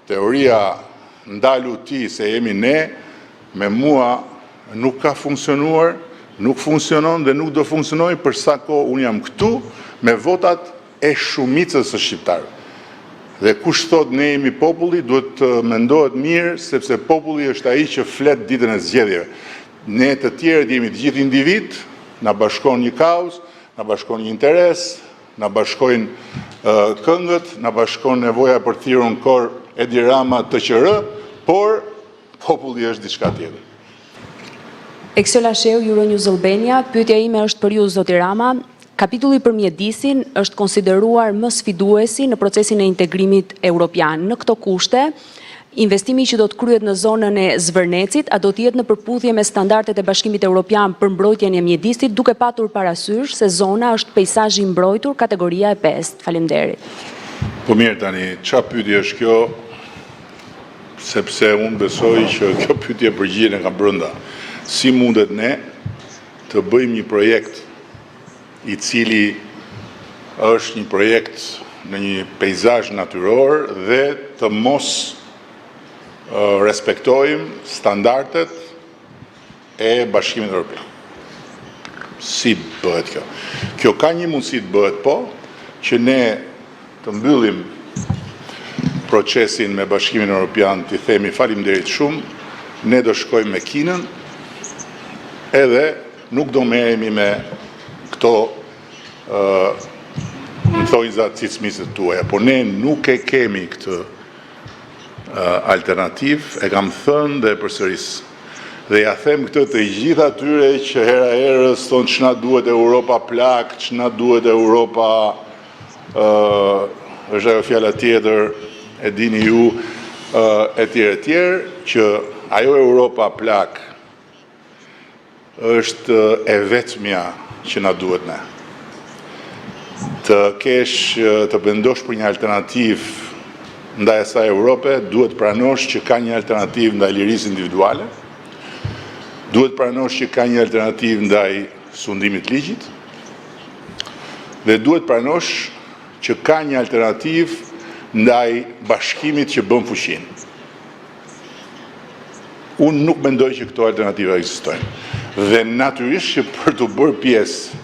teoria ndalu ti se jemi ne, me mua nuk ka funksionuar, nuk funksionon dhe nuk do funksionoj për sa kohë unë jam këtu me votat e shumicës së shqiptarëve. Dhe kush thot ne jemi populli, duhet të mendohet mirë, sepse populli është ai që flet ditën e zgjedhjeve. Ne të tjerët jemi të gjithë individ, na bashkon një kauzë, na bashkon një interes, na bashkojnë këngët, na bashkon nevoja për thirrur në kor Edi Rama TQR, por populli është diçka tjetër. Eksiola Sheu, Euronews Albania, pyetja ime është për ju, zoti Rama. Kapitulli për mjedisin është konsideruar më sfiduesi në procesin e integrimit europian. Në këto kushte, investimi që do të kryet në zonën e Zvërnecit, a do të jetë në përputhje me standardet e Bashkimit Evropian për mbrojtjen e mjedisit, duke patur parasysh se zona është peizazhi i mbrojtur kategoria e 5. Faleminderit. Po mirë tani, çfarë pyetje është kjo? Sepse unë besoj që kjo pyetje përgjigjen e ka brenda. Si mundet ne të bëjmë një projekt i cili është një projekt në një peizazh natyror dhe të mos respektojmë standardet e Bashkimit Evropian. Si bëhet kjo? Kjo ka një mundësi të bëhet, po, që ne të mbyllim procesin me Bashkimin Evropian, t'i themi faleminderit shumë, ne do shkojmë me Kinën, edhe nuk do merremi me këto në thojza cicmisët tuaja, por ne nuk e kemi këtë alternativ, e kam thënë dhe përsëris. Dhe ja them këtë të gjitha atyre që hera herës thonë ç'na duhet Europa plak, ç'na duhet Europa, është ajo fjala tjetër, e dini ju, etj, që ajo Europa plak është e vetmja që na duhet ne. Të mendosh për një alternativ ndaj asaj Europe, duhet pranosh që ka një alternativ ndaj lirisë individuale, duhet pranosh që ka një alternativ ndaj sundimit ligjit, dhe duhet pranosh që ka një alternativ ndaj bashkimit që bën fuqinë. Unë nuk mendoj që këto alternativa ekzistojnë. Dhe natyrisht që për të bërë pjesë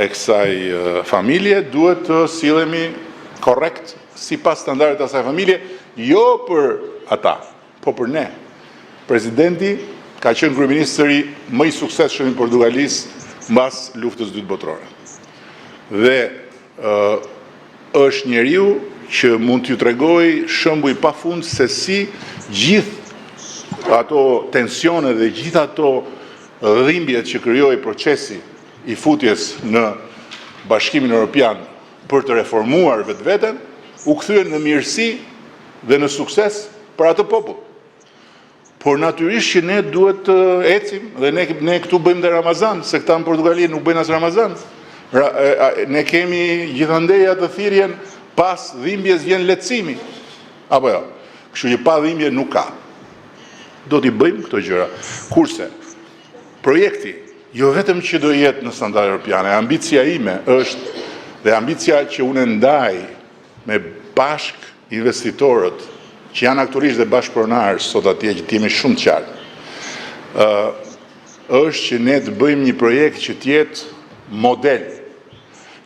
e kësaj familje, duhet të sillemi korrekt sipas standardet e asaj familje, jo për ata, po për ne. Presidenti ka qenë kryeministri më i suksesshëm i Portugalisë mbas luftës së dytë botërore. Dhe është njeriu që mund t'ju tregoj shembuj pafund se si gjithë ato tensione dhe gjithë ato dhimbjet që krijoi procesi i futjes në Bashkimin Evropian për të reformuar vetveten, u kthyen në mirësi dhe në sukses për atë popull. Por natyrisht që ne duhet të ecim dhe ne këtu bëjmë dhe Ramazan, se këta në Portugali nuk bëjnë as Ramazan. Ne kemi gjithandej atë thirrjen pas dhimbjes vjen lehtësimi. Apo jo. Kështu që pa dhimbje nuk ka. Do t'i bëjmë këto gjëra. Kurse projekti jo vetëm që do jetë në standarde europiane, ambicia ime është dhe ambicia që unë ndaj me bashk investitorët që janë aktualisht dhe bashkëpronarë sot atje që t'jemi shumë të qartë, është që ne të bëjmë një projekt që t'jetë model,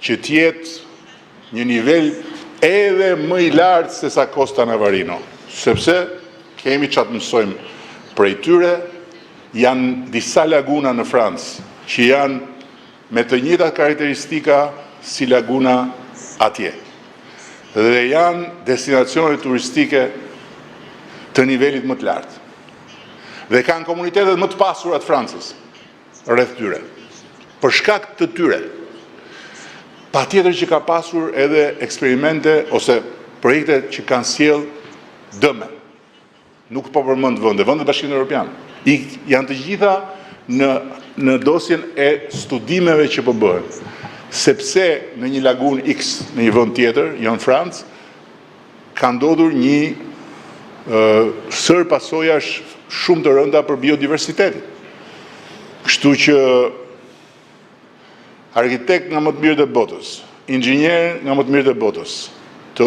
që t'jetë një nivel edhe më i lartë se sa Costa Navarino, sepse kemi që atë mësojmë prej tyre. Janë disa laguna në Francë që janë me të njëjtat karakteristika si laguna atje. Dhe janë destinacione turistike të nivelit më të lartë. Dhe kanë komunitetet më të pasura të Francës rreth tyre. Për shkak të tyre. Patjetër që ka pasur edhe eksperimente ose projekte që kanë sjell dëme. Nuk po përmend vendet Bashkimit Evropian. Janë të gjitha në dosjen e studimeve që po bëhen. Sepse në një lagun X, në një vend tjetër, jo në Francë, ka ndodhur një sër pasojash shumë të rënda për biodiversitetin. Kështu që arkitekt nga më të mirë të botës, inxhinier nga më të mirë të botës, të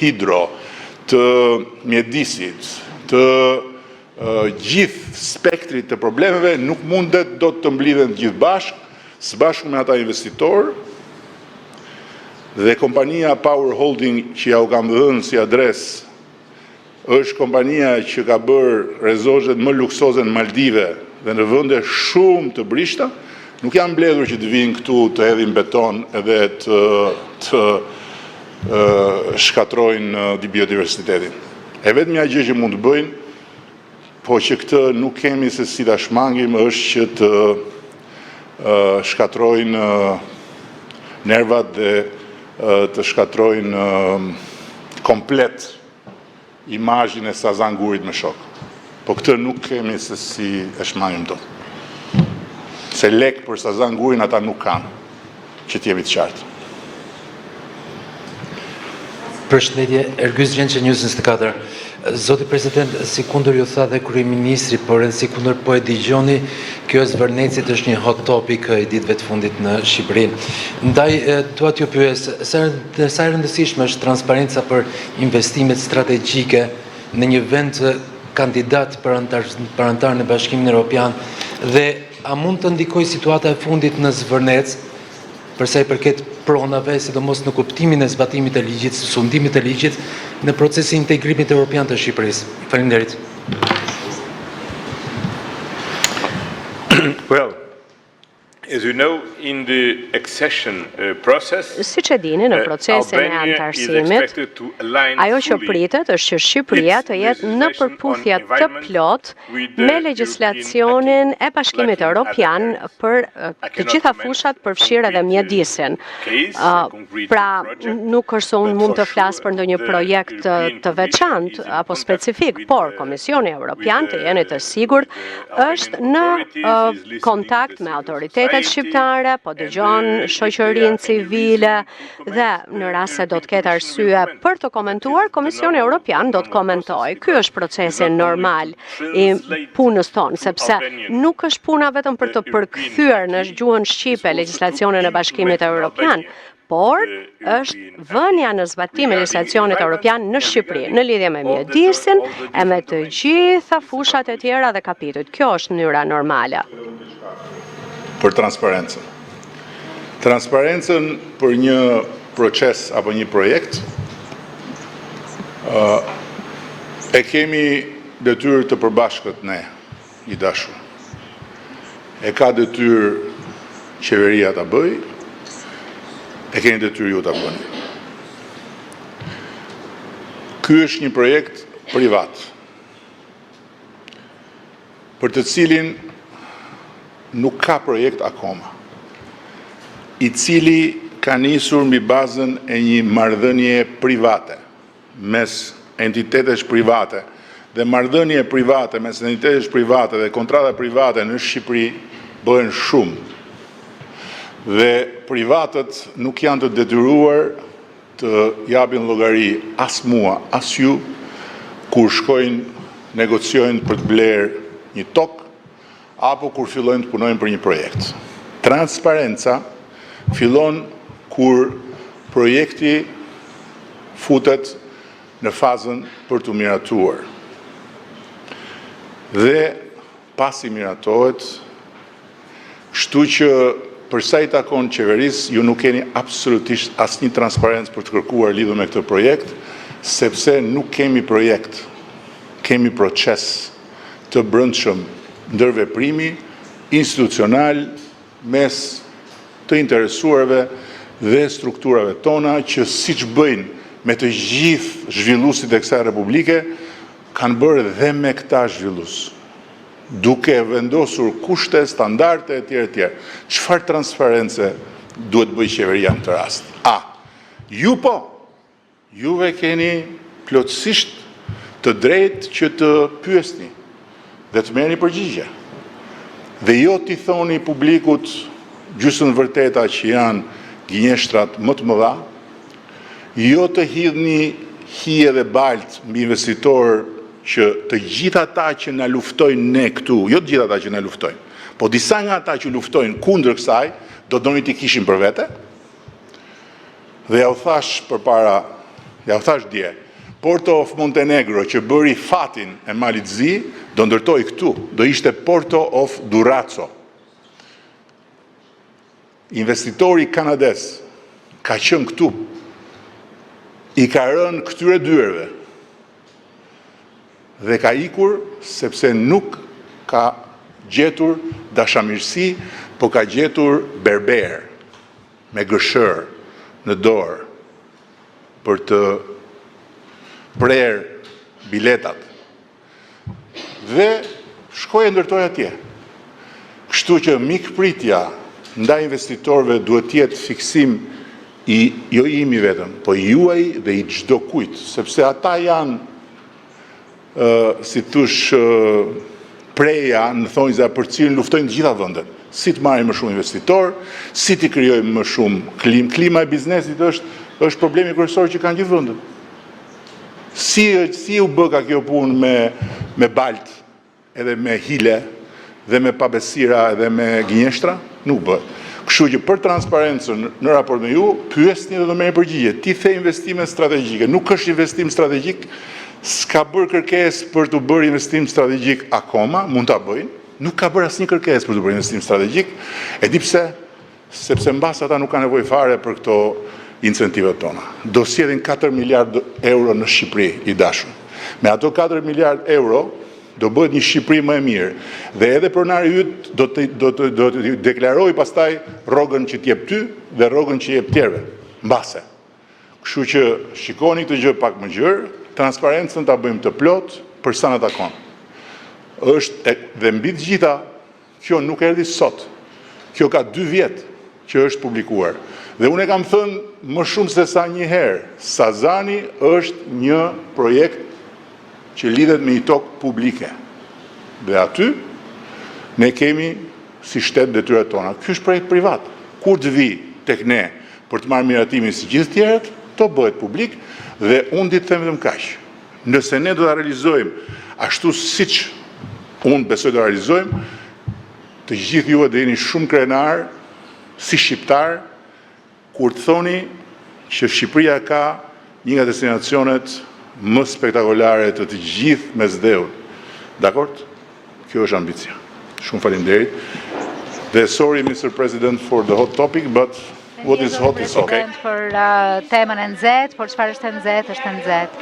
hidro, të mjedisit, të gjithë spektrit të problemeve nuk mundet do të mblidhen gjithë bashkë, së bashku me ata investitorë, dhe kompania Power Holding që ja u kam dhënë si adres është kompania që ka bërë rezozhet më luksoze në Maldive dhe në vende shumë të brishta, nuk janë mbledhur që të vinë këtu të hedhin beton edhe të shkatrojnë biodiversitetin. E vetmja gjë që mund të bëjnë, po që këtë nuk kemi se si ta shmangim, është që të shkatrojnë nervat dhe të shkatrojnë komplet imazhin e Sazangurit me shok. Po këtë nuk kemi se si e shmangim do. Se lek për Sazangurin ata nuk kanë, që t'jemi të qartë. Përshëndetje, Ergyz Gjençe, News 24. Zoti President, si kundër ju tha dhe kryeministri, por edhe si kundër po e dëgjoni, kjo e zvërnecit është një hot topic i ditëve të fundit në Shqipëri. Ndaj, dua t'ju pyes, sa e rëndësishme është transparenca për investimet strategjike në një vend kandidat për antar në Bashkimin Evropian, dhe a mund të ndikojë situata e fundit në Zvërnec, përsa i përket pronave, sidomos në kuptimin e zbatimit të ligjit, sundimit të ligjit, në procesin integrimit evropian të Shqipërisë. Faleminderit. Well, as you know, in the accession process, Siç e dini, në procesin e antarësimit, ajo që pritet është që Shqipëria të jetë në përputhje të plot me legjislacionin e Bashkimit Evropian për të gjitha fushat, përfshirë edhe mjedisin. Pra, nuk është se unë mund të flas për ndonjë projekt të veçantë apo specifik, por Komisioni Evropian, të jeni të sigurt, është në kontakt me autoritetet shqiptare, po dëgjon shoqërinë civile dhe në rast se do të ketë arsye për të komentuar, Komisioni Evropian do të komentojë. Ky është procesi normal i punës tonë, sepse nuk është puna vetëm për të përkthyer në gjuhën shqipe legjislacionin e Bashkimit Evropian, por është vënia në zbatim e legjislacionit evropian në Shqipëri, në lidhje me mjedisin e me të gjitha fushat e tjera dhe kapitujt. Kjo është mënyra normale. Për transparencën. Transparencën për një proces apo një projekt e kemi detyrë të përbashkët ne, i dashur. E ka detyrë qeveria ta bëj, e keni detyrë ju ta bëni. Ky është një projekt privat, për të cilin nuk ka projekt akoma, i cili ka nisur mbi bazën e një marrëdhënie private mes entitetesh private, dhe marrëdhënie private mes entitetesh private dhe kontrata private në Shqipëri bëhen shumë. Dhe privatët nuk janë të detyruar të japin llogari as mua, as ju, kur shkojnë negociojnë për të blerë një tokë, apo kur fillojnë të punojnë për një projekt. Transparenca fillon kur projekti futet në fazën për të miratuar. Dhe pasi miratohet, kështu që përsa i takon qeverisë, ju nuk keni absolutisht asnjë transparencë për të kërkuar lidhur me këtë projekt, sepse nuk kemi projekt, kemi proces të brendshëm ndërveprimi institucional mes të interesuarve dhe strukturave tona që siç bëjnë me të gjithë zhvilluesit e kësaj republike, kanë bërë dhe me këta zhvillues, duke vendosur kushte, standarde etj. etj. Çfarë transparence duhet bëj qeveria në këtë rast? Ju po, juve keni plotësisht të drejtë që të pyesni dhe të merrni përgjigje. Dhe jo t'i thoni publikut gjysmën vërteta që janë gënjeshtrat më të mëdha, jo të hidhni hije dhe balt mbi investitorë që të gjitha ata që na luftojnë ne këtu, jo të gjitha ata që na luftojnë, po disa nga ata që luftojnë kundër kësaj, do donin t'i kishin për vete. Dhe ja u thash dje, Porto of Montenegro që bëri fatin e Malit Zi, do ndërtoj këtu, do ishte Porto of Durazzo. Investitori kanades ka qenë këtu, i ka rënë këtyre dyerve dhe ka ikur sepse nuk ka gjetur dashamirësi, po ka gjetur berber me gëshër në dorë për të prerë biletat. Dhe shkoj e ndërtoj atje. Kështu që mikpritja ndaj investitorëve duhet të jetë fiksim jo imi vetëm, po juaj dhe i çdo kujt, sepse ata janë, si thush, preja në thonjza për cilën luftojnë të gjitha vendet. Si të marrim më shumë investitor, si të krijojmë më shumë klimë. Klima e biznesit është problemi kryesor që kanë gjithë vendet. Si u bë ka kjo punë me balt, edhe me hile, dhe me pabesira, edhe me gënjeshtra? Nuk bëhet. Kështu që për transparencën në raport me ju, pyesni dhe do merrni përgjigje. Ti the investime strategjike, nuk është investim strategjik, s'ka bërë kërkesë për të bërë investim strategjik akoma, mund ta bëjnë, nuk ka bërë asnjë kërkesë për të bërë investim strategjik. E di pse? Sepse mbas ata nuk kanë nevojë fare për këto incentivat tona. Do sjedhin 4 miliard euro në Shqipëri, i dashur. Me ato 4 miliard euro do bëhet një Shqipëri më e mirë. Dhe edhe pronari yt do të deklarojë pastaj rrogën që t'jep ty dhe rrogën që jep tjerëve. Mbase. Kështu që shikoni këtë gjë pak më gjerë, transparencën ta bëjmë të plot për sa na takon. Dhe mbi të gjitha, kjo nuk erdhi sot. Kjo ka 2 vjet që është publikuar. Dhe unë e kam thënë më shumë se sa një herë, Sazani është një projekt që lidhet me një tokë publike. Dhe aty, ne kemi si shtet detyrat tona. Ky është projekt privat. Kur të vi tek ne për të marrë miratimin si gjithë tjerët, to bëhet publik dhe unë ditë them vetëm kaq. Nëse ne do ta realizojmë ashtu siç unë besoj do realizojmë, të gjithë juve do jeni shumë krenar si shqiptar kur të thoni që Shqipëria ka një nga destinacionet më spektakolare të gjithë mesdheut. Dakord? Kjo është ambicia. Shumë faleminderit. Dhe sorry Mr. President for the hot topic, but what is hot is hot. Për temën e nxehtë, por çfarë është e nxehtë është e nxehtë.